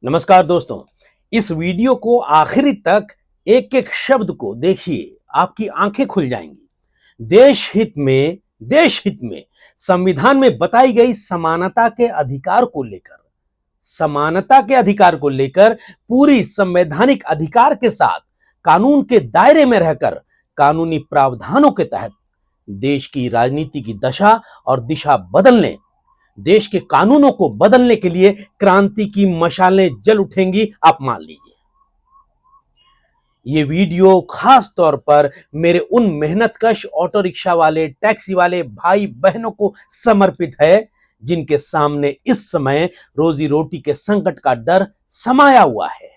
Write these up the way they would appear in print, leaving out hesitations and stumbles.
नमस्कार दोस्तों। इस वीडियो को आखिरी तक एक एक शब्द को देखिए, आपकी आंखें खुल जाएंगी। देश हित में संविधान में बताई गई समानता के अधिकार को लेकर पूरी संवैधानिक अधिकार के साथ कानून के दायरे में रहकर कानूनी प्रावधानों के तहत देश की राजनीति की दशा और दिशा बदलने, देश के कानूनों को बदलने के लिए क्रांति की मशालें जल उठेंगी, आप मान लीजिए। ये वीडियो खास तौर पर मेरे उन मेहनतकश ऑटो रिक्शा वाले, टैक्सी वाले भाई बहनों को समर्पित है जिनके सामने इस समय रोजी रोटी के संकट का डर समाया हुआ है।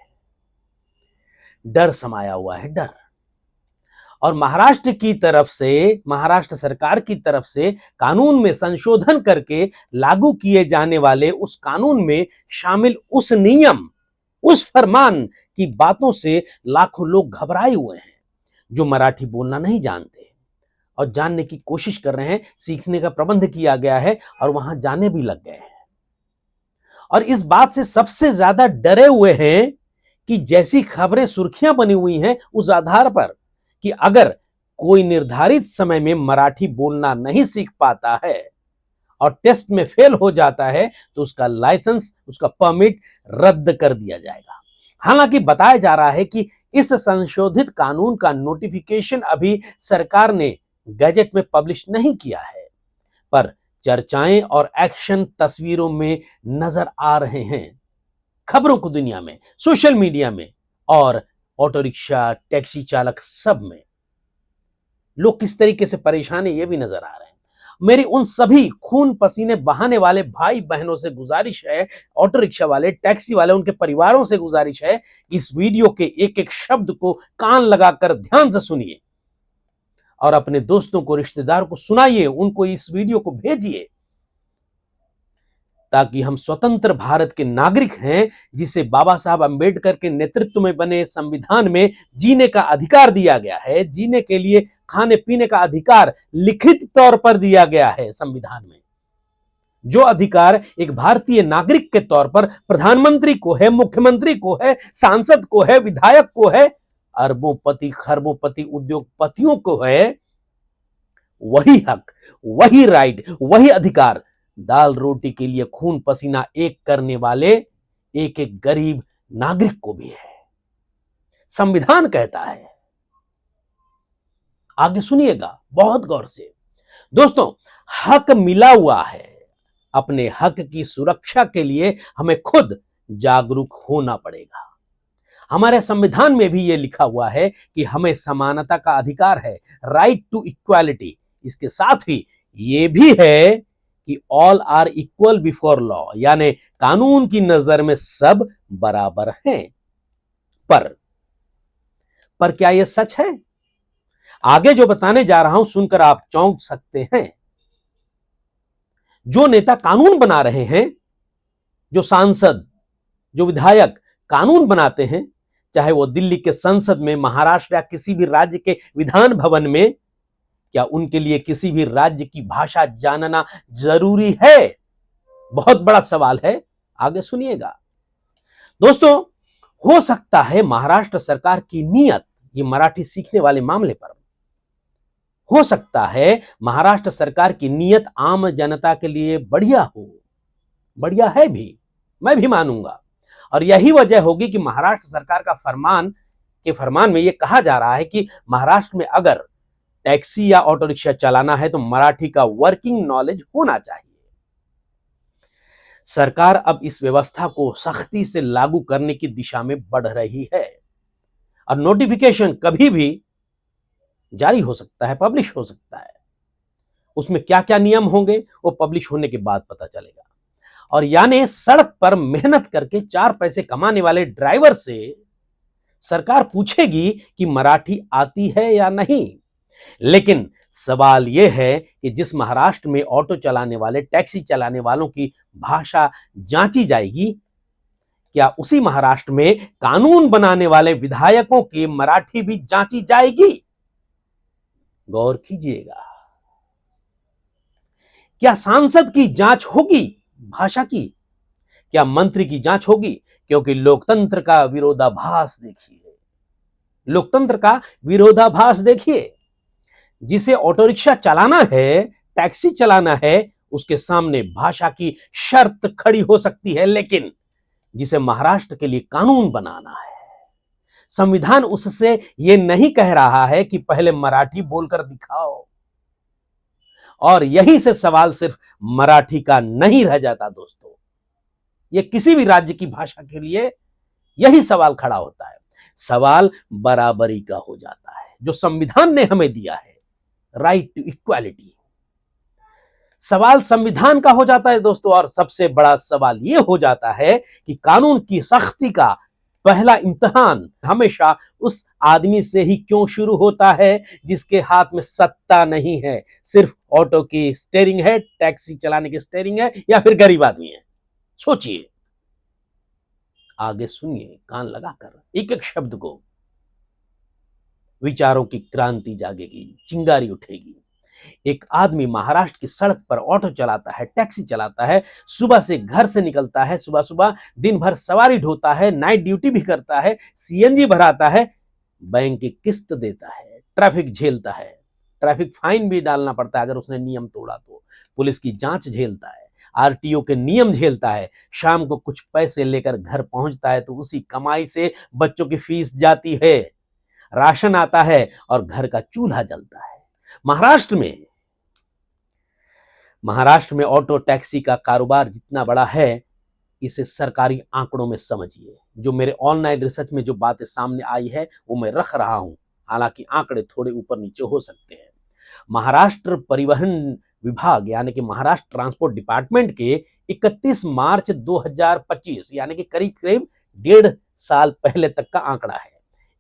डर। और महाराष्ट्र सरकार की तरफ से कानून में संशोधन करके लागू किए जाने वाले उस कानून में शामिल उस नियम, उस फरमान की बातों से लाखों लोग घबराए हुए हैं जो मराठी बोलना नहीं जानते और जानने की कोशिश कर रहे हैं। सीखने का प्रबंध किया गया है और वहां जाने भी लग गए हैं। और इस बात से सबसे ज्यादा डरे हुए हैं कि जैसी खबरें सुर्खियां बनी हुई हैं उस आधार पर कि अगर कोई निर्धारित समय में मराठी बोलना नहीं सीख पाता है और टेस्ट में फेल हो जाता है तो उसका लाइसेंस, उसका परमिट रद्द कर दिया जाएगा। हालांकि बताया जा रहा है कि इस संशोधित कानून का नोटिफिकेशन अभी सरकार ने गैजेट में पब्लिश नहीं किया है, पर चर्चाएं और एक्शन तस्वीरों में नजर आ रहे हैं। खबरों को दुनिया में, सोशल मीडिया में और ऑटो रिक्शा, टैक्सी चालक सब में लोग किस तरीके से परेशान है ये भी नजर आ रहे हैं। मेरी उन सभी खून पसीने बहाने वाले भाई बहनों से गुजारिश है, ऑटो रिक्शा वाले, टैक्सी वाले, उनके परिवारों से गुजारिश है कि इस वीडियो के एक एक शब्द को कान लगाकर ध्यान से सुनिए और अपने दोस्तों को, रिश्तेदारों को सुनाइए, उनको इस वीडियो को भेजिए ताकि हम स्वतंत्र भारत के नागरिक हैं जिसे बाबा साहब अंबेडकर के नेतृत्व में बने संविधान में जीने का अधिकार दिया गया है, जीने के लिए खाने पीने का अधिकार लिखित तौर पर दिया गया है संविधान में। जो अधिकार एक भारतीय नागरिक के तौर पर प्रधानमंत्री को है, मुख्यमंत्री को है, सांसद को है, विधायक को है, अरबोंपति खरबोंपति उद्योगपतियों को है, वही हक, वही राइट, वही अधिकार दाल रोटी के लिए खून पसीना एक करने वाले एक एक गरीब नागरिक को भी है। संविधान कहता है, आगे सुनिएगा बहुत गौर से दोस्तों। हक मिला हुआ है, अपने हक की सुरक्षा के लिए हमें खुद जागरूक होना पड़ेगा। हमारे संविधान में भी यह लिखा हुआ है कि हमें समानता का अधिकार है, राइट टू इक्वालिटी। इसके साथ ही यह भी है कि all are equal before law, यानी कानून की नजर में सब बराबर हैं। पर क्या यह सच है? आगे जो बताने जा रहा हूं सुनकर आप चौंक सकते हैं। जो नेता कानून बना रहे हैं, जो सांसद, जो विधायक कानून बनाते हैं, चाहे वो दिल्ली के संसद में, महाराष्ट्र या किसी भी राज्य के विधान भवन में, क्या उनके लिए किसी भी राज्य की भाषा जानना जरूरी है? बहुत बड़ा सवाल है, आगे सुनिएगा दोस्तों। हो सकता है महाराष्ट्र सरकार की नीयत, ये मराठी सीखने वाले मामले पर, हो सकता है महाराष्ट्र सरकार की नीयत आम जनता के लिए बढ़िया हो, बढ़िया है भी, मैं भी मानूंगा। और यही वजह होगी कि महाराष्ट्र सरकार का फरमान में यह कहा जा रहा है कि महाराष्ट्र में अगर टैक्सी या ऑटो रिक्शा चलाना है तो मराठी का वर्किंग नॉलेज होना चाहिए। सरकार अब इस व्यवस्था को सख्ती से लागू करने की दिशा में बढ़ रही है और नोटिफिकेशन कभी भी जारी हो सकता है, पब्लिश हो सकता है। उसमें क्या क्या नियम होंगे वो पब्लिश होने के बाद पता चलेगा। और यानी सड़क पर मेहनत करके 4 पैसे कमाने वाले ड्राइवर से सरकार पूछेगी कि मराठी आती है या नहीं। लेकिन सवाल यह है कि जिस महाराष्ट्र में ऑटो चलाने वाले, टैक्सी चलाने वालों की भाषा जांची जाएगी, क्या उसी महाराष्ट्र में कानून बनाने वाले विधायकों की मराठी भी जांची जाएगी? गौर कीजिएगा। क्या सांसद की जांच होगी भाषा की? क्या मंत्री की जांच होगी? क्योंकि लोकतंत्र का विरोधाभास देखिए, लोकतंत्र का विरोधाभास देखिए। जिसे ऑटो रिक्शा चलाना है, टैक्सी चलाना है, उसके सामने भाषा की शर्त खड़ी हो सकती है, लेकिन जिसे महाराष्ट्र के लिए कानून बनाना है, संविधान उससे यह नहीं कह रहा है कि पहले मराठी बोलकर दिखाओ। और यहीं से सवाल सिर्फ मराठी का नहीं रह जाता दोस्तों, यह किसी भी राज्य की भाषा के लिए यही सवाल खड़ा होता है। सवाल बराबरी का हो जाता है, जो संविधान ने हमें दिया है, राइट टू इक्वालिटी। सवाल संविधान का हो जाता है दोस्तों, और सबसे बड़ा सवाल यह हो जाता है कि कानून की सख्ती का पहला इम्तिहान हमेशा उस आदमी से ही क्यों शुरू होता है जिसके हाथ में सत्ता नहीं है, सिर्फ ऑटो की स्टीयरिंग है, टैक्सी चलाने की स्टीयरिंग है, या फिर गरीब आदमी है। सोचिए, आगे सुनिए कान लगाकर एक एक शब्द को। विचारों की क्रांति जागेगी, चिंगारी उठेगी। एक आदमी महाराष्ट्र की सड़क पर ऑटो चलाता है, टैक्सी चलाता है, सुबह से घर से निकलता है, सुबह सुबह दिन भर सवारी ढोता है, नाइट ड्यूटी भी करता है, सीएनजी भराता है, बैंक की किस्त देता है, ट्रैफिक झेलता है, ट्रैफिक फाइन भी डालना पड़ता है अगर उसने नियम तोड़ा तो, पुलिस की जांच झेलता है, आरटीओ के नियम झेलता है, शाम को कुछ पैसे लेकर घर पहुंचता है तो उसी कमाई से बच्चों की फीस जाती है, राशन आता है और घर का चूल्हा जलता है। महाराष्ट्र में ऑटो टैक्सी का कारोबार जितना बड़ा है, इसे सरकारी आंकड़ों में समझिए। जो मेरे ऑनलाइन रिसर्च में जो बातें सामने आई है वो मैं रख रहा हूं, हालांकि आंकड़े थोड़े ऊपर नीचे हो सकते हैं। महाराष्ट्र परिवहन विभाग यानी कि महाराष्ट्र ट्रांसपोर्ट डिपार्टमेंट के 31 मार्च 2025 यानी कि करीब करीब 1.5 साल पहले तक का आंकड़ा है।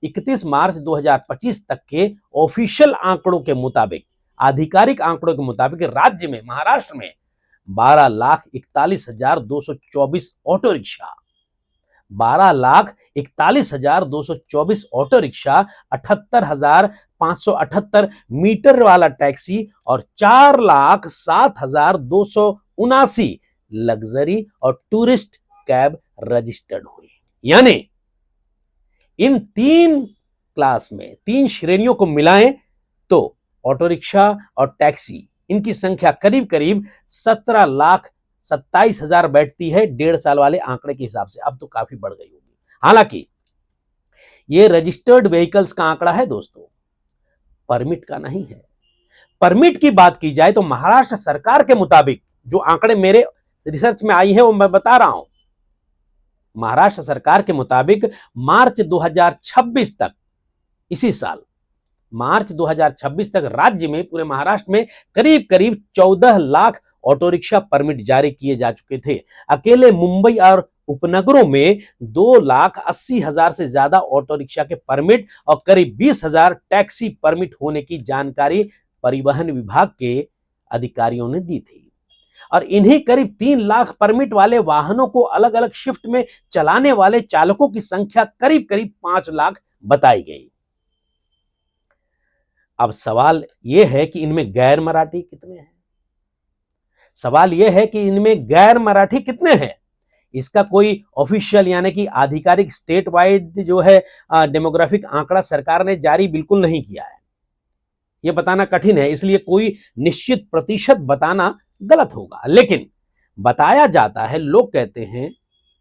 31 मार्च 2025 तक के ऑफिशियल आंकड़ों के मुताबिक, आधिकारिक आंकड़ों के मुताबिक राज्य में, महाराष्ट्र में 12,41,224 auto rickshaw, 12,41,224 auto rickshaw, 78,578 meter वाला टैक्सी और 4,07,279 लग्जरी और टूरिस्ट कैब रजिस्टर्ड हुई। यानी इन 3 क्लास में, 3 श्रेणियों को मिलाएं तो ऑटो रिक्शा और टैक्सी, इनकी संख्या करीब करीब 17,27,000 बैठती है 1.5 साल वाले आंकड़े के हिसाब से। अब तो काफी बढ़ गई होगी। हालांकि यह रजिस्टर्ड व्हीकल्स का आंकड़ा है दोस्तों, परमिट का नहीं है। परमिट की बात की जाए तो महाराष्ट्र सरकार के मुताबिक, जो आंकड़े मेरे रिसर्च में आई है वो मैं बता रहा हूं, महाराष्ट्र सरकार के मुताबिक मार्च 2026 तक, इसी साल मार्च 2026 तक राज्य में, पूरे महाराष्ट्र में करीब करीब 14 लाख ऑटो रिक्शा परमिट जारी किए जा चुके थे। अकेले मुंबई और उपनगरों में 2,80,000 से ज्यादा ऑटो रिक्शा के परमिट और करीब 20,000 टैक्सी परमिट होने की जानकारी परिवहन विभाग के अधिकारियों ने दी थी। और इन्हीं करीब 3 लाख परमिट वाले वाहनों को अलग अलग शिफ्ट में चलाने वाले चालकों की संख्या करीब करीब 5 लाख बताई गई। अब सवाल यह है कि इनमें गैर मराठी कितने हैं? सवाल यह है कि इनमें गैर मराठी कितने हैं? इसका कोई ऑफिशियल यानी कि आधिकारिक स्टेट वाइड जो है डेमोग्राफिक आंकड़ा सरकार ने जारी बिल्कुल नहीं किया है। यह बताना कठिन है, इसलिए कोई निश्चित प्रतिशत बताना गलत होगा। लेकिन बताया जाता है, लोग कहते हैं,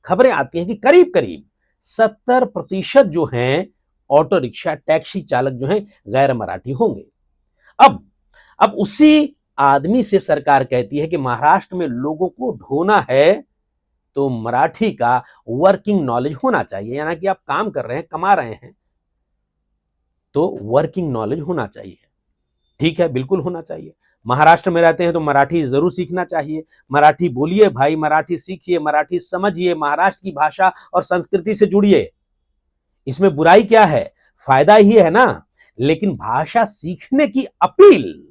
खबरें आती हैं कि करीब करीब 70% जो हैं ऑटो रिक्शा टैक्सी चालक जो हैं गैर मराठी होंगे। अब उसी आदमी से सरकार कहती है कि महाराष्ट्र में लोगों को ढोना है तो मराठी का वर्किंग नॉलेज होना चाहिए, यानी कि आप काम कर रहे हैं, कमा रहे हैं, तो वर्किंग नॉलेज होना चाहिए। ठीक है, बिल्कुल होना चाहिए। महाराष्ट्र में रहते हैं तो मराठी जरूर सीखना चाहिए। मराठी बोलिए भाई, मराठी सीखिए, मराठी समझिए, महाराष्ट्र की भाषा और संस्कृति से जुड़िए। इसमें बुराई क्या है? फायदा ही है ना। लेकिन भाषा सीखने की अपील,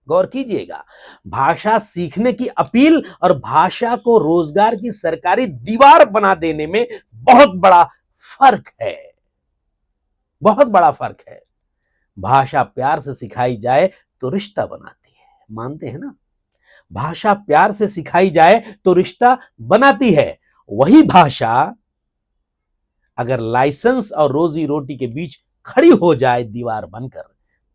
गौर कीजिएगा, भाषा सीखने की अपील और भाषा को रोजगार की सरकारी दीवार बना देने में बहुत बड़ा फर्क है, बहुत बड़ा फर्क है। भाषा प्यार से सिखाई जाए तो रिश्ता बनाती है, मानते हैं ना। भाषा प्यार से सिखाई जाए तो रिश्ता बनाती है, वही भाषा अगर लाइसेंस और रोजी रोटी के बीच खड़ी हो जाए दीवार बनकर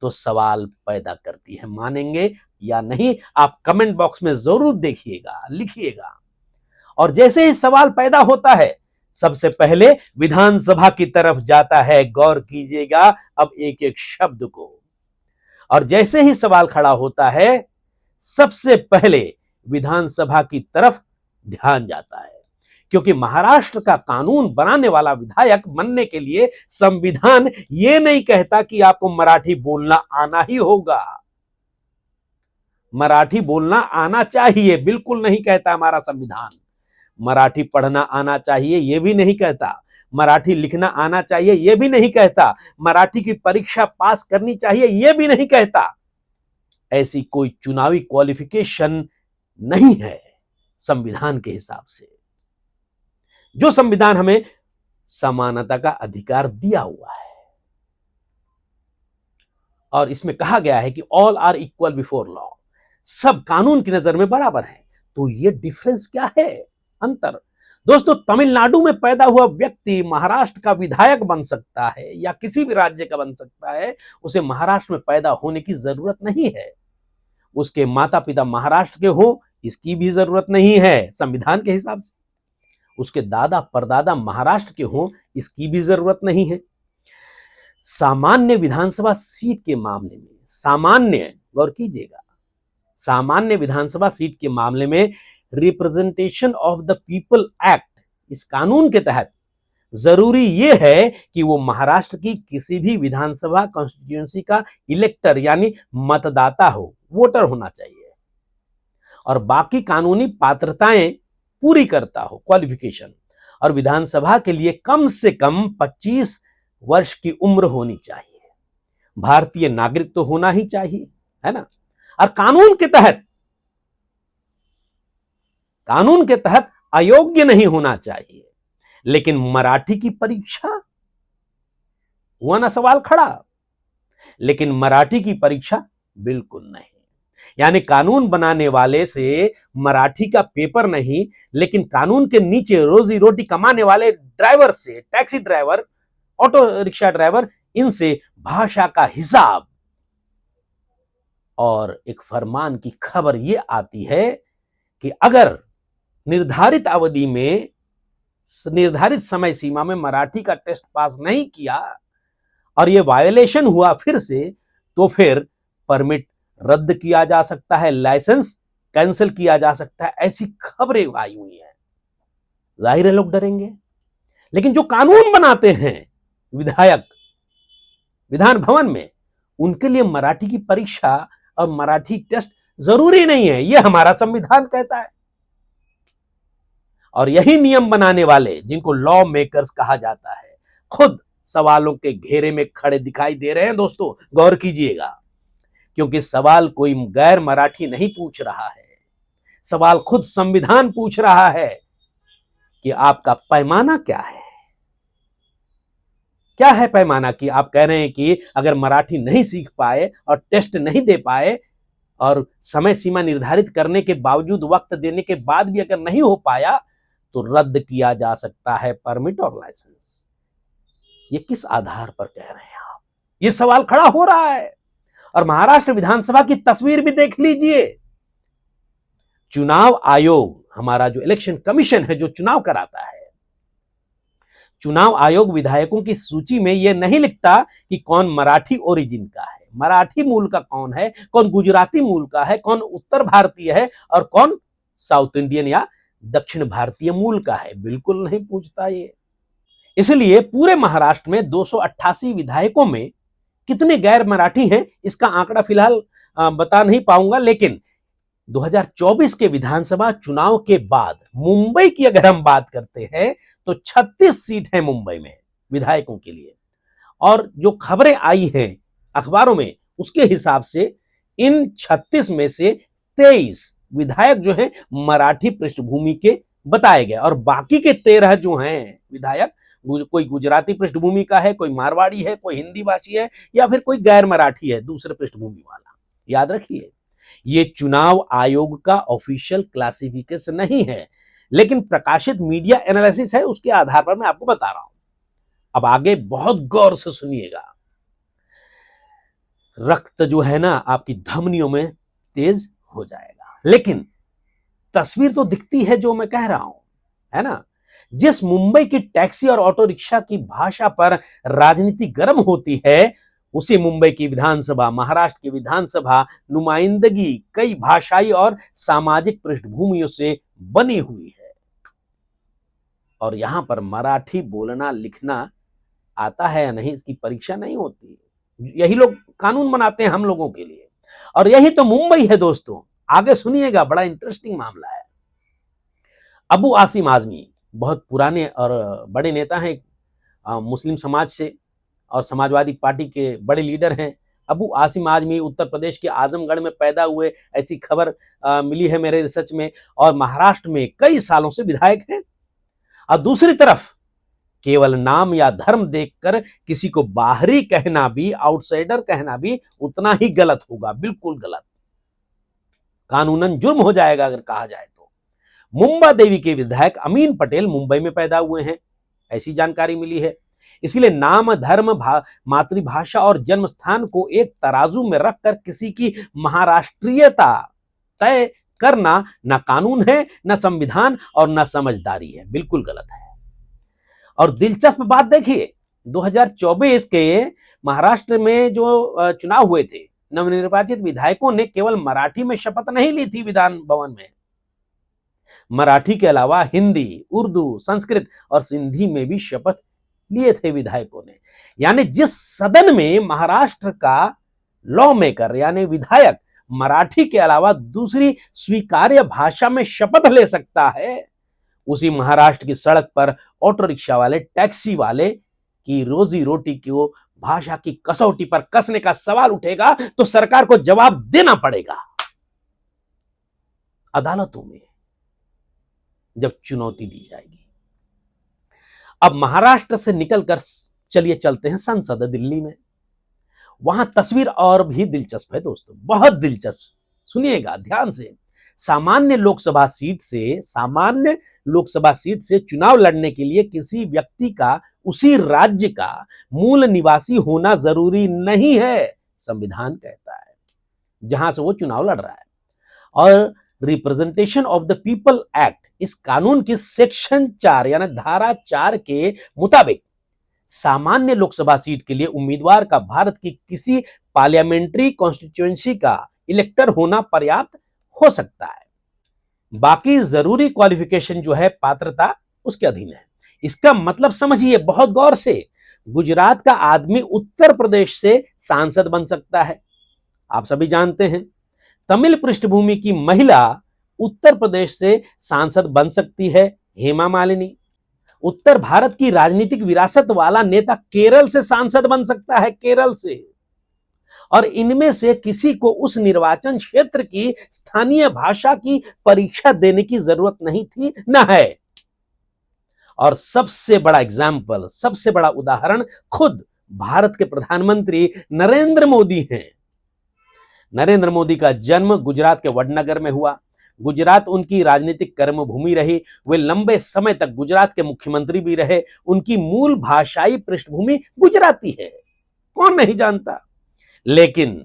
तो सवाल पैदा करती है। मानेंगे या नहीं, आप कमेंट बॉक्स में जरूर देखिएगा, लिखिएगा। और जैसे ही सवाल पैदा होता है सबसे पहले विधानसभा की तरफ जाता है, गौर कीजिएगा अब एक एक शब्द को। और जैसे ही सवाल खड़ा होता है सबसे पहले विधानसभा की तरफ ध्यान जाता है, क्योंकि महाराष्ट्र का कानून बनाने वाला विधायक बनने के लिए संविधान यह नहीं कहता कि आपको मराठी बोलना आना ही होगा, मराठी बोलना आना चाहिए, बिल्कुल नहीं कहता हमारा संविधान। मराठी पढ़ना आना चाहिए यह भी नहीं कहता, मराठी लिखना आना चाहिए यह भी नहीं कहता, मराठी की परीक्षा पास करनी चाहिए यह भी नहीं कहता। ऐसी कोई चुनावी क्वालिफिकेशन नहीं है संविधान के हिसाब से। जो संविधान हमें समानता का अधिकार दिया हुआ है और इसमें कहा गया है कि all are equal before law, सब कानून की नजर में बराबर हैं। तो ये डिफरेंस क्या है, अंतर? दोस्तों, तमिलनाडु में पैदा हुआ व्यक्ति महाराष्ट्र का विधायक बन सकता है या किसी भी राज्य का बन सकता है, उसे महाराष्ट्र में पैदा होने की जरूरत नहीं है। उसके माता पिता महाराष्ट्र के हो इसकी भी जरूरत नहीं है संविधान के हिसाब से। उसके दादा परदादा महाराष्ट्र के हो इसकी भी जरूरत नहीं है। सामान्य विधानसभा सीट के मामले में, सामान्य, गौर कीजिएगा, सामान्य विधानसभा सीट के मामले में representation of the people act, इस कानून के तहत जरूरी यह है कि वो महाराष्ट्र की किसी भी विधानसभा कॉन्स्टिट्यूएंसी का इलेक्टर यानी मतदाता हो, वोटर होना चाहिए, और बाकी कानूनी पात्रताएं पूरी करता हो, क्वालिफिकेशन, और विधानसभा के लिए कम से कम 25 वर्ष की उम्र होनी चाहिए, भारतीय नागरिक तो होना ही चाहिए, है ना। और कानून के तहत अयोग्य नहीं होना चाहिए। लेकिन मराठी की परीक्षा, हुआ ना सवाल खड़ा, लेकिन मराठी की परीक्षा बिल्कुल नहीं। यानी कानून बनाने वाले से मराठी का पेपर नहीं, लेकिन कानून के नीचे रोजी रोटी कमाने वाले ड्राइवर से, taxi driver, auto rickshaw driver, इनसे भाषा का हिसाब। और एक फरमान की खबर यह आती है कि अगर निर्धारित अवधि में, निर्धारित समय सीमा में मराठी का टेस्ट पास नहीं किया और यह वायोलेशन हुआ फिर से, तो फिर परमिट रद्द किया जा सकता है, लाइसेंस कैंसिल किया जा सकता है। ऐसी खबरें आई हुई हैं। जाहिर है लोग डरेंगे, लेकिन जो कानून बनाते हैं विधायक विधान भवन में, उनके लिए मराठी की परीक्षा और मराठी टेस्ट जरूरी नहीं है, यह हमारा संविधान कहता है। और यही नियम बनाने वाले, जिनको लॉ मेकर्स कहा जाता है, खुद सवालों के घेरे में खड़े दिखाई दे रहे हैं। दोस्तों, गौर कीजिएगा, क्योंकि सवाल कोई गैर मराठी नहीं पूछ रहा है, सवाल खुद संविधान पूछ रहा है कि आपका पैमाना क्या है। क्या है पैमाना? कि आप कह रहे हैं कि अगर मराठी नहीं सीख पाए और टेस्ट नहीं दे पाए और समय सीमा निर्धारित करने के बावजूद, वक्त देने के बाद भी अगर नहीं हो पाया, तो रद्द किया जा सकता है परमिट और लाइसेंस। ये किस आधार पर कह रहे हैं आप? ये सवाल खड़ा हो रहा है। और महाराष्ट्र विधानसभा की तस्वीर भी देख लीजिए। चुनाव आयोग, हमारा जो इलेक्शन कमीशन है, जो चुनाव कराता है, चुनाव आयोग विधायकों की सूची में यह नहीं लिखता कि कौन मराठी ओरिजिन का है, मराठी मूल का कौन है, कौन गुजराती मूल का है, कौन उत्तर भारतीय है और कौन साउथ इंडियन या दक्षिण भारतीय मूल का है। बिल्कुल नहीं पूछता ये। इसलिए पूरे महाराष्ट्र में 288 विधायकों में कितने गैर मराठी हैं, इसका आंकड़ा फिलहाल बता नहीं पाऊंगा, लेकिन 2024 के विधानसभा चुनाव के बाद मुंबई की अगर हम बात करते हैं तो 36 सीट है मुंबई में विधायकों के लिए। और जो खबरें आई हैं अखबारों में, उसके हिसाब से इन 36 में से 23 विधायक जो हैं मराठी पृष्ठभूमि के बताए गए, और बाकी के 13 जो हैं विधायक, कोई गुजराती पृष्ठभूमि का है, कोई मारवाड़ी है, कोई हिंदी भाषी है, या फिर कोई गैर मराठी है, दूसरे पृष्ठभूमि वाला। याद रखिए, ये चुनाव आयोग का ऑफिशियल क्लासिफिकेशन नहीं है, लेकिन प्रकाशित मीडिया एनालिसिस है, उसके आधार पर मैं आपको बता रहा हूं। अब आगे बहुत गौर से सुनिएगा। रक्त जो है ना आपकी धमनियों में तेज हो जाएगा, लेकिन तस्वीर तो दिखती है जो मैं कह रहा हूं, है ना। जिस मुंबई की टैक्सी और ऑटो रिक्शा की भाषा पर राजनीति गर्म होती है, उसी मुंबई की विधानसभा, महाराष्ट्र की विधानसभा नुमाइंदगी कई भाषाई और सामाजिक पृष्ठभूमियों से बनी हुई है। और यहां पर मराठी बोलना लिखना आता है या नहीं, इसकी परीक्षा नहीं होती। यही लोग कानून बनाते हैं हम लोगों के लिए, और यही तो मुंबई है दोस्तों। आगे सुनिएगा, बड़ा इंटरेस्टिंग मामला है। अबू आसिम आजमी बहुत पुराने और बड़े नेता हैं, मुस्लिम समाज से और समाजवादी पार्टी के बड़े लीडर हैं। अबू आसिम आजमी उत्तर प्रदेश के आजमगढ़ में पैदा हुए, ऐसी खबर मिली है मेरे रिसर्च में, और महाराष्ट्र में कई सालों से विधायक हैं। और दूसरी तरफ केवल नाम या धर्म देखकर किसी को बाहरी कहना भी, आउटसाइडर कहना भी उतना ही गलत होगा, बिल्कुल गलत, कानूनन जुर्म हो जाएगा अगर कहा जाए तो। मुंबा देवी के विधायक अमीन पटेल मुंबई में पैदा हुए हैं, ऐसी जानकारी मिली है। इसलिए नाम, धर्म, मातृभाषा और जन्म स्थान को एक तराजू में रखकर किसी की महाराष्ट्रीयता तय करना न कानून है, न संविधान और न समझदारी है, बिल्कुल गलत है। और दिलचस्प बात देखिए, 2024 के महाराष्ट्र में जो चुनाव हुए थे, नवनिर्वाचित विधायकों ने केवल मराठी में शपथ नहीं ली थी विधान भवन में, मराठी के अलावा हिंदी, उर्दू, संस्कृत और सिंधी में भी शपथ लिए थे विधायकों ने। यानी जिस सदन में महाराष्ट्र का लॉ मेकर यानी विधायक मराठी के अलावा दूसरी स्वीकार्य भाषा में शपथ ले सकता है, उसी महाराष्ट्र की सड़क पर ऑटो रिक्शा वाले, टैक्सी वाले की रोजी रोटी को भाषा की कसौटी पर कसने का सवाल उठेगा तो सरकार को जवाब देना पड़ेगा अदालतों में जब चुनौती दी जाएगी। अब महाराष्ट्र से निकलकर चलिए चलते हैं संसद दिल्ली में। वहां तस्वीर और भी दिलचस्प है दोस्तों, बहुत दिलचस्प, सुनिएगा ध्यान से। सामान्य लोकसभा सीट से चुनाव लड़ने के लिए किसी व्यक्ति का उसी राज्य का मूल निवासी होना जरूरी नहीं है, संविधान कहता है, जहां से वो चुनाव लड़ रहा है। और representation of the people act, इस कानून की सेक्शन 4 यानी धारा 4 के मुताबिक सामान्य लोकसभा सीट के लिए उम्मीदवार का भारत की किसी पार्लियामेंट्री कॉन्स्टिट्यूएंसी का इलेक्टर होना पर्याप्त हो सकता है। बाकी जरूरी क्वालिफिकेशन जो है, पात्रता, उसके अधीन है। इसका मतलब समझिए बहुत गौर से, गुजरात का आदमी उत्तर प्रदेश से सांसद बन सकता है, आप सभी जानते हैं। तमिल पृष्ठभूमि की महिला उत्तर प्रदेश से सांसद बन सकती है, हेमा मालिनी। उत्तर भारत की राजनीतिक विरासत वाला नेता केरल से सांसद बन सकता है, केरल से। और इनमें से किसी को उस निर्वाचन क्षेत्र की स्थानीय भाषा की परीक्षा देने की जरूरत नहीं थी, न है। और सबसे बड़ा एग्जाम्पल, सबसे बड़ा उदाहरण खुद भारत के प्रधानमंत्री नरेंद्र मोदी हैं। नरेंद्र मोदी का जन्म गुजरात के वडनगर में हुआ। गुजरात उनकी राजनीतिक कर्मभूमि रही। वे लंबे समय तक गुजरात के मुख्यमंत्री भी रहे। उनकी मूल भाषाई पृष्ठभूमि गुजराती है, कौन नहीं जानता। लेकिन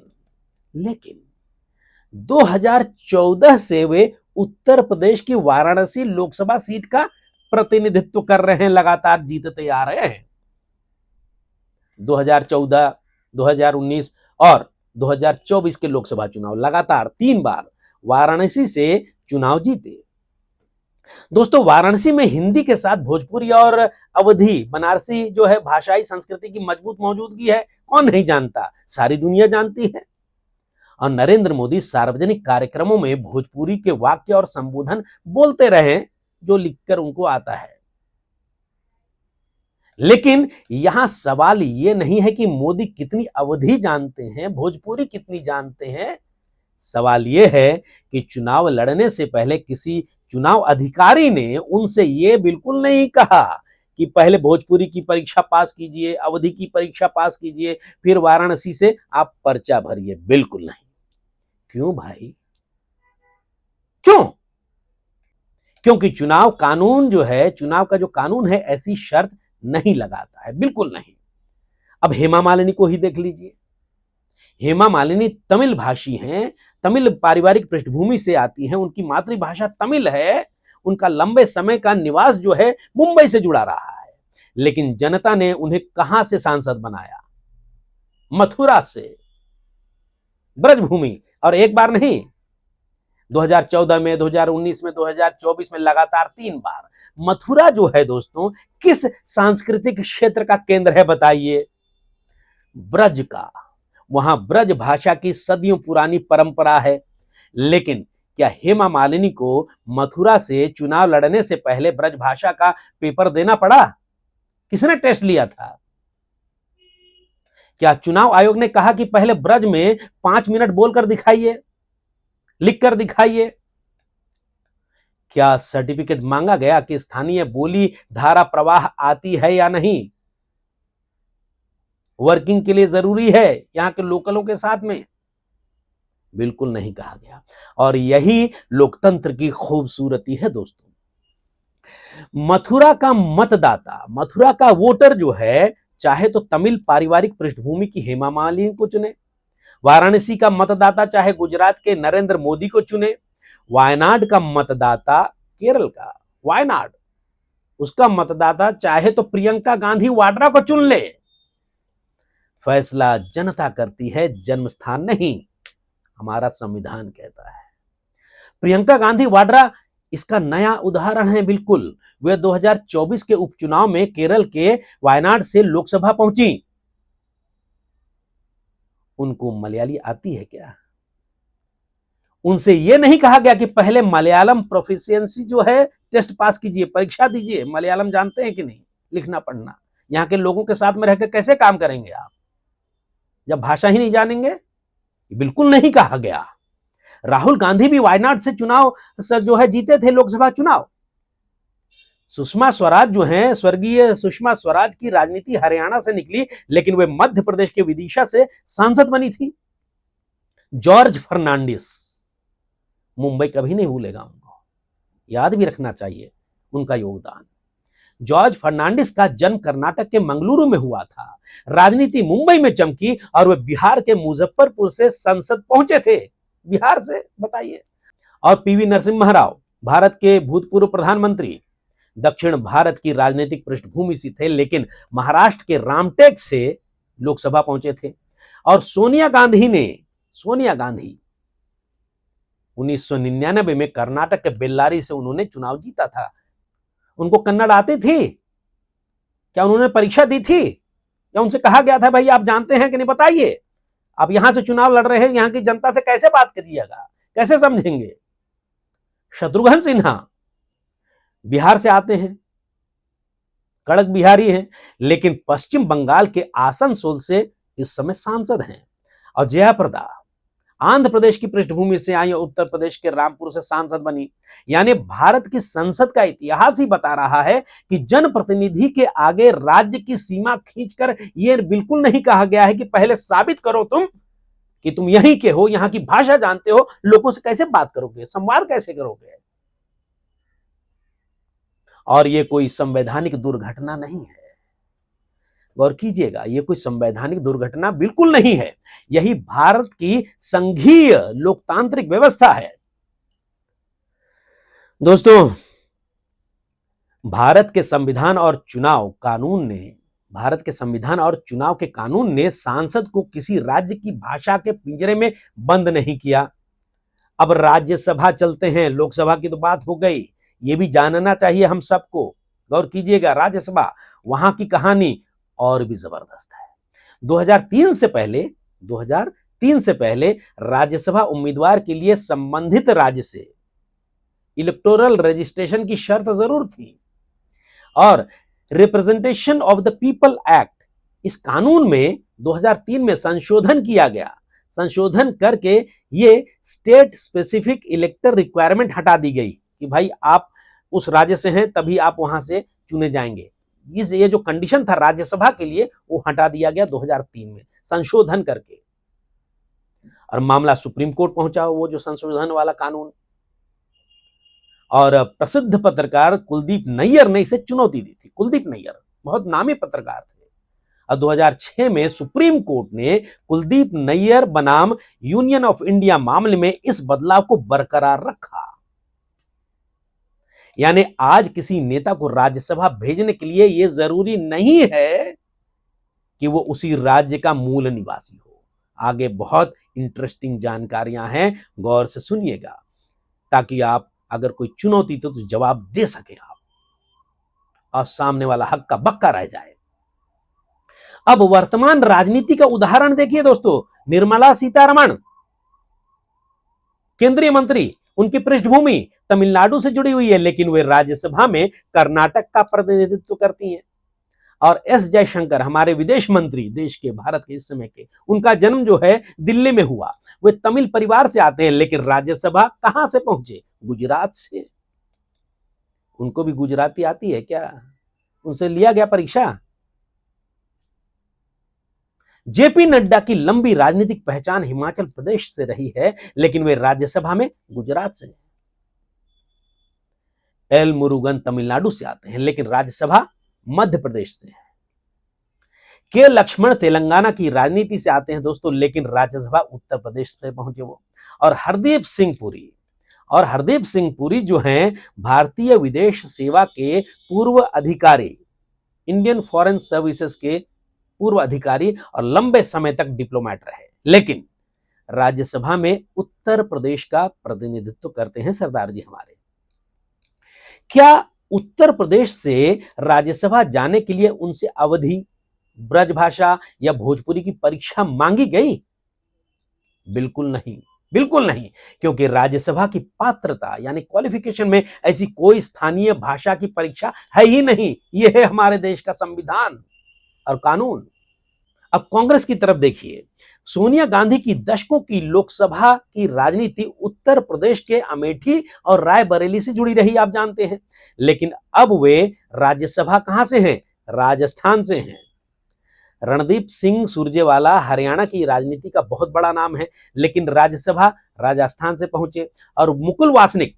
2014 से वे उत्तर प्रदेश की वाराणसी लोकसभा सीट का प्रतिनिधित्व कर रहे हैं, लगातार जीतते आ रहे हैं। 2014, 2019 और 2024 के लोकसभा चुनाव लगातार 3 बार वाराणसी से चुनाव जीते। दोस्तों, वाराणसी में हिंदी के साथ भोजपुरी और अवधी, बनारसी जो है भाषाई संस्कृति की मजबूत मौजूदगी है, कौन नहीं जानता, सारी दुनिया जानती है। और नरेंद्र मोदी सार्वजनिक कार्यक्रमों में भोजपुरी के वाक्य और संबोधन बोलते रहे, जो लिखकर उनको आता है। लेकिन यहां सवाल यह नहीं है कि मोदी कितनी अवधी जानते हैं, भोजपुरी कितनी जानते हैं। सवाल यह है कि चुनाव लड़ने से पहले किसी चुनाव अधिकारी ने उनसे यह बिल्कुल नहीं कहा कि पहले भोजपुरी की परीक्षा पास कीजिए, अवधी की परीक्षा पास कीजिए, फिर वाराणसी से आप पर्चा भरिए, बिल्कुल नहीं। क्यों भाई, क्यों? क्योंकि चुनाव कानून जो है, चुनाव का जो कानून है ऐसी शर्त नहीं लगाता है, बिल्कुल नहीं। अब हेमा मालिनी को ही देख लीजिए। हेमा मालिनी तमिल भाषी हैं, तमिल पारिवारिक पृष्ठभूमि से आती हैं, उनकी मातृभाषा तमिल है, उनका लंबे समय का निवास जो है मुंबई से जुड़ा रहा है, लेकिन जनता ने उन्हें कहां से सांसद बनाया? मथुरा से, ब्रजभूमि। और एक बार नहीं, 2014 में, 2019 में, 2024 में लगातार 3 बार। मथुरा जो है दोस्तों, किस सांस्कृतिक क्षेत्र का केंद्र है बताइए? ब्रज का। वहां ब्रज भाषा की सदियों पुरानी परंपरा है। लेकिन क्या हेमा मालिनी को मथुरा से चुनाव लड़ने से पहले ब्रज भाषा का पेपर देना पड़ा? किसने टेस्ट लिया था? क्या चुनाव आयोग ने कहा कि पहले ब्रज में 5 मिनट बोलकर दिखाइए, लिखकर दिखाइए? क्या सर्टिफिकेट मांगा गया कि स्थानीय बोली धारा प्रवाह आती है या नहीं? वर्किंग के लिए जरूरी है यहां के लोकलों के साथ में? बिल्कुल नहीं कहा गया। और यही लोकतंत्र की खूबसूरती है दोस्तों। मथुरा का मतदाता, मथुरा का वोटर जो है, चाहे तो तमिल पारिवारिक पृष्ठभूमि की हेमा मालिनी को चुने, वाराणसी का मतदाता चाहे गुजरात के नरेंद्र मोदी को चुने, वायनाड का मतदाता, केरल का वायनाड, उसका मतदाता चाहे तो प्रियंका गांधी वाड्रा को चुन ले। फैसला जनता करती है, जन्मस्थान नहीं, हमारा संविधान कहता है। प्रियंका गांधी वाड्रा इसका नया उदाहरण है। बिल्कुल, वे 2024 के उपचुनाव में केरल के वायनाड से लोकसभा पहुंची। उनको मलयाली आती है क्या? उनसे यह नहीं कहा गया कि पहले मलयालम प्रोफिशिएंसी जो है टेस्ट पास कीजिए, परीक्षा दीजिए, मलयालम जानते हैं कि नहीं, लिखना पढ़ना। यहां के लोगों के साथ में रहकर कैसे काम करेंगे आप जब भाषा ही नहीं जानेंगे? बिल्कुल नहीं कहा गया। राहुल गांधी भी वायनाड से चुनाव जो है जीते थे, लोकसभा चुनाव। सुषमा स्वराज जो हैं, स्वर्गीय सुषमा स्वराज की राजनीति हरियाणा से निकली, लेकिन वे मध्य प्रदेश के विदिशा से सांसद बनी थी। जॉर्ज फर्नांडिस, मुंबई कभी नहीं भूलेगा उनको, याद भी रखना चाहिए उनका योगदान। जॉर्ज फर्नांडिस का जन्म कर्नाटक के मंगलुरु में हुआ था, राजनीति मुंबई में चमकी और वे बिहार के मुजफ्फरपुर से संसद पहुंचे थे। बिहार से, बताइए। और पीवी नरसिम्हा राव, भारत के भूतपूर्व प्रधानमंत्री, दक्षिण भारत की राजनीतिक पृष्ठभूमि से थे, लेकिन महाराष्ट्र के रामटेक से लोकसभा पहुंचे थे। और सोनिया गांधी 1999 में कर्नाटक के बेल्लारी से उन्होंने चुनाव जीता था। उनको कन्नड़ आती थी क्या? उन्होंने परीक्षा दी थी या उनसे कहा गया था भाई आप जानते हैं कि नहीं बताइए? आप यहां से चुनाव लड़ रहे हैं, यहां की जनता से कैसे बात करिएगा, कैसे समझेंगे? शत्रुघ्न सिन्हा बिहार से आते हैं, कड़क बिहारी हैं, लेकिन पश्चिम बंगाल के आसनसोल से इस समय सांसद हैं। और जयाप्रदा आंध्र प्रदेश की पृष्ठभूमि से आई, उत्तर प्रदेश के रामपुर से सांसद बनी। यानी भारत की संसद का इतिहास ही बता रहा है कि जनप्रतिनिधि के आगे राज्य की सीमा खींचकर यह बिल्कुल नहीं कहा गया है कि पहले साबित करो तुम कि तुम यहीं के हो, यहां की भाषा जानते हो, लोगों से कैसे बात करोगे, संवाद कैसे करोगे। और यह कोई संवैधानिक दुर्घटना नहीं है, गौर कीजिएगा, यह कोई संवैधानिक दुर्घटना बिल्कुल नहीं है। यही भारत की संघीय लोकतांत्रिक व्यवस्था है। दोस्तों, भारत के संविधान और चुनाव के कानून ने सांसद को किसी राज्य की भाषा के पिंजरे में बंद नहीं किया। अब राज्यसभा चलते हैं, लोकसभा की तो बात हो गई, यह भी जानना चाहिए हम सबको। गौर कीजिएगा, राज्यसभा, वहां की कहानी और भी जबरदस्त है। 2003 से पहले राज्यसभा उम्मीदवार के लिए संबंधित राज्य से इलेक्टोरल रजिस्ट्रेशन की शर्त जरूर थी। और representation of the people act, इस कानून में 2003 में संशोधन किया गया। संशोधन करके ये स्टेट स्पेसिफिक इलेक्टर रिक्वायरमेंट हटा दी गई कि भाई आप उस राज्य से हैं तभी आप वहां से चुने जाएंगे। ये जो कंडीशन था राज्यसभा के लिए वो हटा दिया गया 2003 में संशोधन करके। और मामला सुप्रीम कोर्ट पहुंचा, वो जो संशोधन वाला कानून, और प्रसिद्ध पत्रकार कुलदीप नैयर ने इसे चुनौती दी थी। कुलदीप नैयर बहुत नामी पत्रकार थे, और 2006 में सुप्रीम कोर्ट ने कुलदीप नैयर बनाम यूनियन ऑफ इंडिया मामले में इस बदलाव को बरकरार रखा। यानी आज किसी नेता को राज्यसभा भेजने के लिए यह जरूरी नहीं है कि वो उसी राज्य का मूल निवासी हो। आगे बहुत इंटरेस्टिंग जानकारियां हैं, गौर से सुनिएगा, ताकि आप अगर कोई चुनौती तो जवाब दे सके आप, और सामने वाला हक्का बक्का रह जाए। अब वर्तमान राजनीति का उदाहरण देखिए दोस्तों, निर्मला सीतारमण केंद्रीय मंत्री, उनकी पृष्ठभूमि तमिलनाडु से जुड़ी हुई है, लेकिन वे राज्यसभा में कर्नाटक का प्रतिनिधित्व करती हैं। और एस जयशंकर हमारे विदेश मंत्री, देश के, भारत के इस समय के, उनका जन्म जो है दिल्ली में हुआ। वे तमिल परिवार से आते हैं, लेकिन राज्यसभा कहां से पहुंचे? गुजरात से। उनको भी गुजराती आती है क्या? उनसे लिया गया परीक्षा? जेपी नड्डा की लंबी राजनीतिक पहचान हिमाचल प्रदेश से रही है, लेकिन वे राज्यसभा में गुजरात से। एल मुरुगन तमिलनाडु से आते हैं, लेकिन राज्यसभा मध्य प्रदेश से है। के लक्ष्मण तेलंगाना की राजनीति से आते हैं दोस्तों, लेकिन राज्यसभा उत्तर प्रदेश से पहुंचे वो। और हरदीप सिंह पुरी जो हैं भारतीय विदेश सेवा के पूर्व अधिकारी, इंडियन फॉरेन सर्विसेज के पूर्व अधिकारी और लंबे समय तक डिप्लोमेट रहे, लेकिन राज्यसभा में उत्तर प्रदेश का प्रतिनिधित्व करते हैं सरदार जी हमारे। क्या उत्तर प्रदेश से राज्यसभा जाने के लिए उनसे अवधी, ब्रजभाषा या भोजपुरी की परीक्षा मांगी गई? बिल्कुल नहीं, बिल्कुल नहीं, क्योंकि राज्यसभा की पात्रता यानी क्वालिफिकेशन में ऐसी कोई स्थानीय भाषा की परीक्षा है ही नहीं। यह है हमारे देश का संविधान और कानून। अब कांग्रेस की तरफ देखिए, सोनिया गांधी की दशकों की लोकसभा की राजनीति उत्तर प्रदेश के अमेठी और रायबरेली से जुड़ी रही, आप जानते हैं, लेकिन अब वे राज्यसभा कहां से हैं? राजस्थान से हैं। रणदीप सिंह सुरजेवाला हरियाणा की राजनीति का बहुत बड़ा नाम है, लेकिन राज्यसभा राजस्थान से पहुंचे। और मुकुल वासनिक,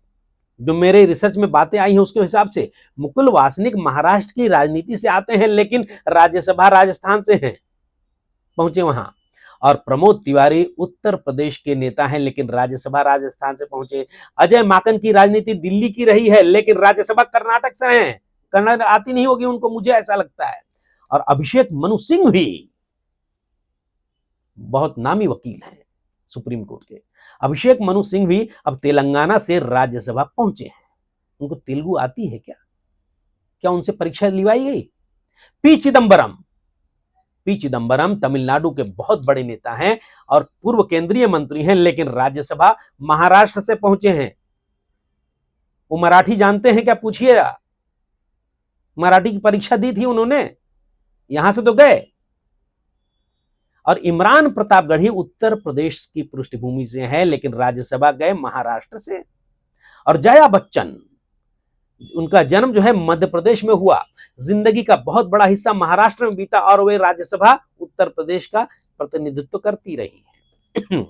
जो मेरे रिसर्च में बातें आई हैं उसके हिसाब से मुकुल वासनिक महाराष्ट्र की राजनीति से आते हैं, लेकिन राज्यसभा राजस्थान से हैं, पहुंचे वहां। और प्रमोद तिवारी उत्तर प्रदेश के नेता हैं, लेकिन राज्यसभा राजस्थान से पहुंचे। अजय माकन की राजनीति दिल्ली की रही है, लेकिन राज्यसभा कर्नाटक से है। कन्नड़ आती नहीं होगी उनको, मुझे ऐसा लगता है। और अभिषेक मनु सिंह भी बहुत नामी वकील हैं सुप्रीम कोर्ट के। अभिषेक मनु सिंह भी अब तेलंगाना से राज्यसभा पहुंचे हैं। उनको तेलुगु आती है क्या? क्या उनसे परीक्षा लिवाई गई? पी चिदंबरम तमिलनाडु के बहुत बड़े नेता हैं और पूर्व केंद्रीय मंत्री हैं, लेकिन राज्यसभा महाराष्ट्र से पहुंचे हैं। वो मराठी जानते हैं क्या? पूछिएगा। मराठी की परीक्षा दी थी उन्होंने, यहां से तो गए। और इमरान प्रतापगढ़ी उत्तर प्रदेश की पृष्ठभूमि से है, लेकिन राज्यसभा गए महाराष्ट्र से। और जया बच्चन, उनका जन्म जो है मध्य प्रदेश में हुआ, जिंदगी का बहुत बड़ा हिस्सा महाराष्ट्र में बीता, और वे राज्यसभा उत्तर प्रदेश का प्रतिनिधित्व करती रही है।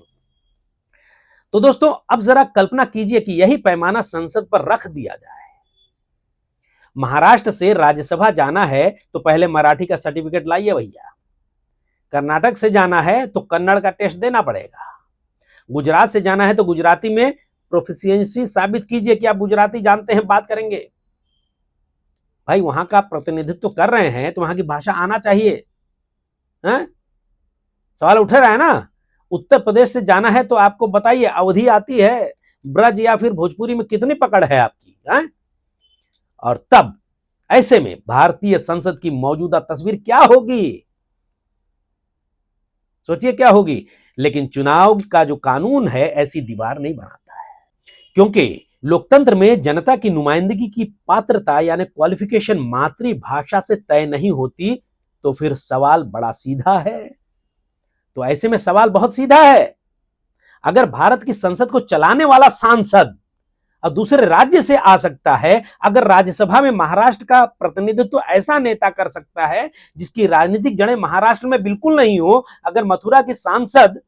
तो दोस्तों, अब जरा कल्पना कीजिए कि यही पैमाना संसद पर रख दिया जाए। महाराष्ट्र से राज्यसभा जाना है तो पहले मराठी का सर्टिफिकेट लाइए भैया। कर्नाटक से जाना है तो कन्नड़ का टेस्ट देना पड़ेगा। गुजरात से जाना है तो गुजराती में प्रोफिशिएंसी साबित कीजिए कि आप गुजराती जानते हैं, बात करेंगे। भाई, वहां का प्रतिनिधित्व कर रहे हैं तो वहां की भाषा आना चाहिए। सवाल उठ रहा है ना। उत्तर प्रदेश से जाना है तो आपको बताइए, अवधी आती है, ब्रज या फिर भोजपुरी में कितनी पकड़ है आपकी? और तब ऐसे में भारतीय संसद की मौजूदा तस्वीर क्या होगी? सोचिए क्या होगी। लेकिन चुनाव का जो कानून है ऐसी दीवार नहीं बनाता है, क्योंकि लोकतंत्र में जनता की नुमाइंदगी की पात्रता यानी क्वालिफिकेशन मातृभाषा से तय नहीं होती, तो फिर सवाल बड़ा सीधा है। तो ऐसे में सवाल बहुत सीधा है। अगर भारत की संसद को चलाने वाला सांसद और दूसरे राज्य से आ सकता है, अगर राज्यसभा में महाराष्ट्र का प्रतिनिधित्व ऐसा नेता कर सकता है जिसकी राजनीतिक जड़ें महाराष्ट्र में बिल्कुल नहीं हो, अगर मथुरा के सांसद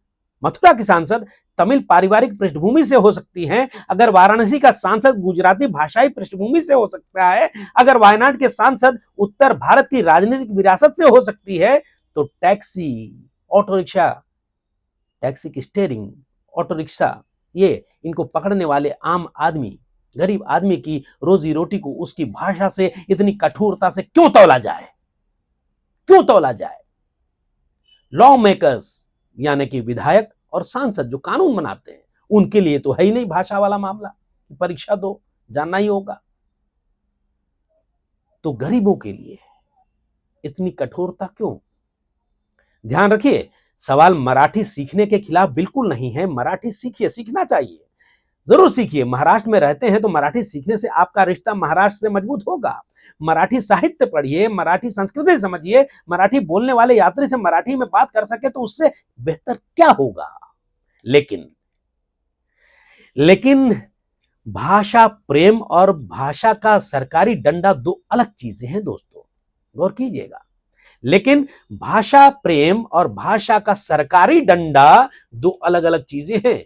मथुरा की सांसद तमिल पारिवारिक पृष्ठभूमि से हो सकती हैं, अगर वाराणसी का सांसद गुजराती भाषाई पृष्ठभूमि से हो सकता है, अगर वायनाड के सांसद उत्तर भारत की राजनीतिक विरासत से हो सकती है, तो टैक्सी, ऑटो रिक्शा, टैक्सी की स्टीयरिंग, ऑटो रिक्शा, ये इनको पकड़ने वाले आम आदमी, गरीब आदमी की रोजी रोटी को उसकी भाषा से इतनी कठोरता से क्यों तौला जाए? क्यों तौला जाए? लॉ मेकर्स यानी कि विधायक और सांसद जो कानून बनाते हैं, उनके लिए तो है ही नहीं भाषा वाला मामला, परीक्षा दो, जानना ही होगा। तो गरीबों के लिए इतनी कठोरता क्यों? ध्यान रखिए, सवाल मराठी सीखने के खिलाफ बिल्कुल नहीं है। मराठी सीखिए, सीखना चाहिए, जरूर सीखिए। महाराष्ट्र में रहते हैं तो मराठी सीखने से आपका रिश्ता महाराष्ट्र से मजबूत होगा। मराठी साहित्य पढ़िए, मराठी संस्कृति समझिए। मराठी बोलने वाले यात्री से मराठी में बात कर सके तो उससे बेहतर क्या होगा? लेकिन भाषा प्रेम और भाषा का सरकारी डंडा दो अलग चीजें हैं दोस्तों, गौर कीजिएगा। लेकिन भाषा प्रेम और भाषा का सरकारी डंडा दो अलग अलग चीजें हैं।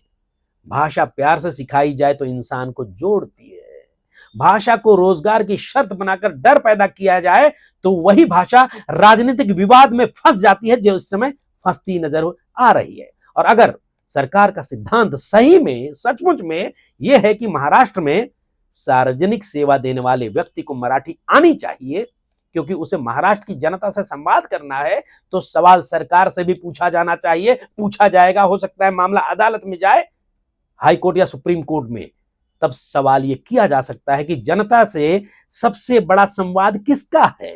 भाषा प्यार से सिखाई जाए तो इंसान को जोड़ती है। भाषा को रोजगार की शर्त बनाकर डर पैदा किया जाए तो वही भाषा राजनीतिक विवाद में फंस जाती है, जो इस समय फंसती नजर आ रही है। और अगर सरकार का सिद्धांत सही में, सचमुच में यह है कि महाराष्ट्र में सार्वजनिक सेवा देने वाले व्यक्ति को मराठी आनी चाहिए क्योंकि उसे महाराष्ट्र की जनता से संवाद करना है, तो सवाल सरकार से भी पूछा जाना चाहिए, पूछा जाएगा। हो सकता है मामला अदालत में जाए, हाई कोर्ट या सुप्रीम कोर्ट में। तब सवाल यह किया जा सकता है कि जनता से सबसे बड़ा संवाद किसका है?